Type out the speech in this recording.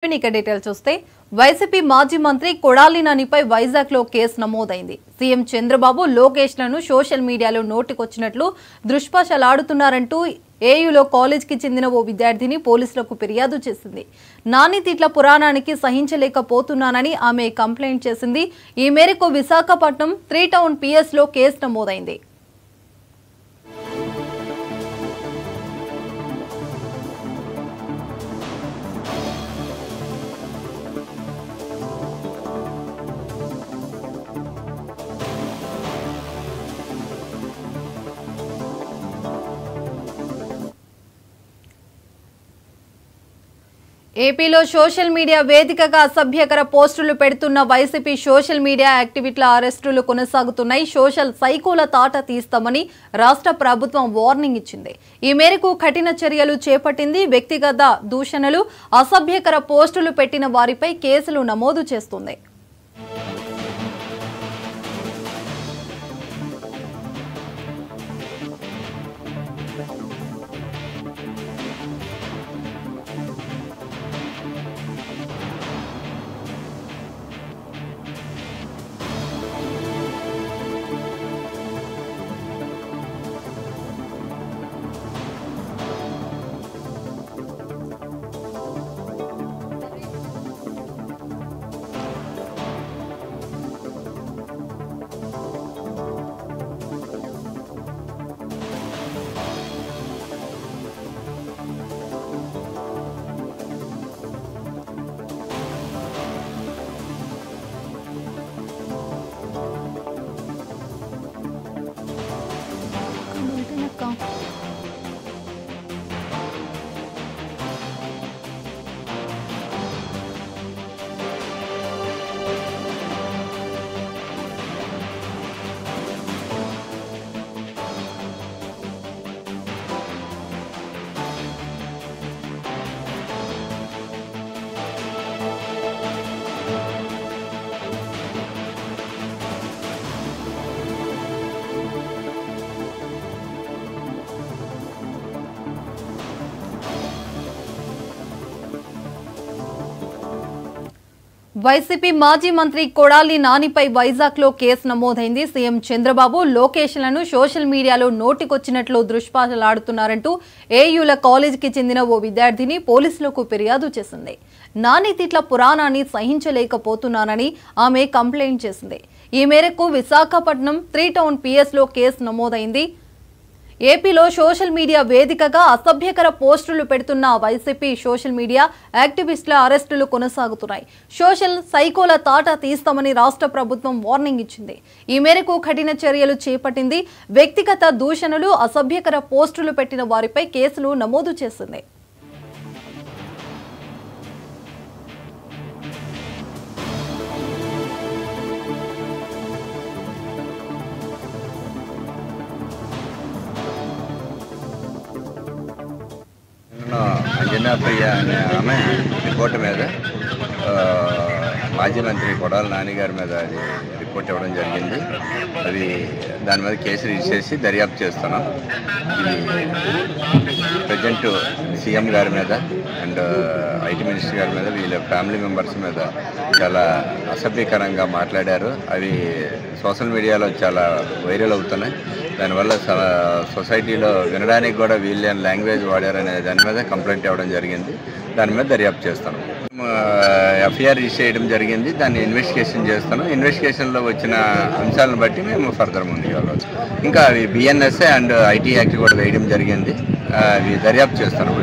Details చూస్తే YCP మాజీ మంత్రి కొడాలి నానిపై వైజాగ్ లో కేసు నమోదైంది. సీఎం చంద్రబాబు లోకేష్ లను సోషల్ మీడియాలో నోటికొచ్చినట్లు దుష్పాషలాడుతున్నారంటూ ఏయూలో కాలేజీకి చెందిన ఓ విద్యార్థిని పోలీసులకు ఫిర్యాదు చేసింది. నాని తిట్ల పురాణానికి సహించలేకపోతున్నానని ఆమె కంప్లైంట్ చేసింది. ఈ మేరకు విశాఖపట్నం 3 టౌన్ పిఎస్ లో కేసు నమోదైంది. ఏపీలో సోషల్ మీడియా వేదికగా అసభ్యకర పోస్టులు పెడుతున్న వైసీపీ సోషల్ మీడియా యాక్టివిస్టుల అరెస్టులు కొనసాగుతున్నాయి. సోషల్ సైకోల తాట తీస్తామని రాష్ట్ర ప్రభుత్వం వార్నింగ్ ఇచ్చింది. ఈ మేరకు కఠిన చర్యలు చేపట్టింది. వ్యక్తిగత దూషణలు, అసభ్యకర పోస్టులు పెట్టిన వారిపై కేసులు నమోదు చేస్తుంది. వైసీపీ మాజీ మంత్రి కొడాలి నానిపై వైజాగ్ లో కేసు నమోదైంది. సీఎం చంద్రబాబు లోకేష్ లను సోషల్ మీడియాలో నోటికొచ్చినట్లు దుష్పాషలాడుతున్నారంటూ ఏయూల కాలేజీకి చెందిన ఓ విద్యార్థిని పోలీసులకు ఫిర్యాదు చేసింది. నాని తిట్ల పురాణాన్ని సహించలేకపోతున్నానని ఆమె కంప్లైంట్ చేసింది. ఈ మేరకు విశాఖపట్నం 3 టౌన్ పిఎస్ లో కేసు నమోదైంది. ఏపీలో సోషల్ మీడియా వేదికగా అసభ్యకర పోస్టులు పెడుతున్న వైసీపీ సోషల్ మీడియా యాక్టివిస్టుల అరెస్టులు కొనసాగుతున్నాయి. సోషల్ సైకోల తాట తీస్తామని రాష్ట్ర ప్రభుత్వం వార్నింగ్ ఇచ్చింది. ఈ మేరకు కఠిన చర్యలు చేపట్టింది. వ్యక్తిగత దూషణలు, అసభ్యకర పోస్టులు పెట్టిన వారిపై కేసులు నమోదు చేసింది. అంజనా ప్రియ అనే ఆమె రిపోర్ట్ మీద మాజీ మంత్రి కొడాలి నాని గారి మీద అది రిపోర్ట్ ఇవ్వడం జరిగింది. అది దాని మీద కేసు రిజిస్టర్ చేసి దర్యాప్తు చేస్తున్నాం. ఇది ప్రజెంట్ సీఎం గారి మీద అండ్ ఐటీ మినిస్టర్ గారి మీద, వీళ్ళ ఫ్యామిలీ మెంబర్స్ మీద చాలా అసభ్యకరంగా మాట్లాడారు. అవి సోషల్ మీడియాలో చాలా వైరల్ అవుతున్నాయి. దానివల్ల సొసైటీలో వినడానికి కూడా వీళ్ళ లాంగ్వేజ్ వాడారనే దాని మీద కంప్లైంట్ ఇవ్వడం జరిగింది. దాని మీద దర్యాప్తు చేస్తాను. ఎఫ్ఐఆర్ రిజిస్టర్ చేయడం జరిగింది. దాన్ని ఇన్వెస్టిగేషన్ చేస్తాను. ఇన్వెస్టిగేషన్లో వచ్చిన అంశాలను బట్టి మేము ఫర్దర్ ముందుకు వెళ్ళవచ్చు. ఇంకా అవి బిఎన్ఎస్ఏ అండ్ ఐటీ యాక్ట్ కూడా వేయడం జరిగింది. అవి దర్యాప్తు చేస్తాను.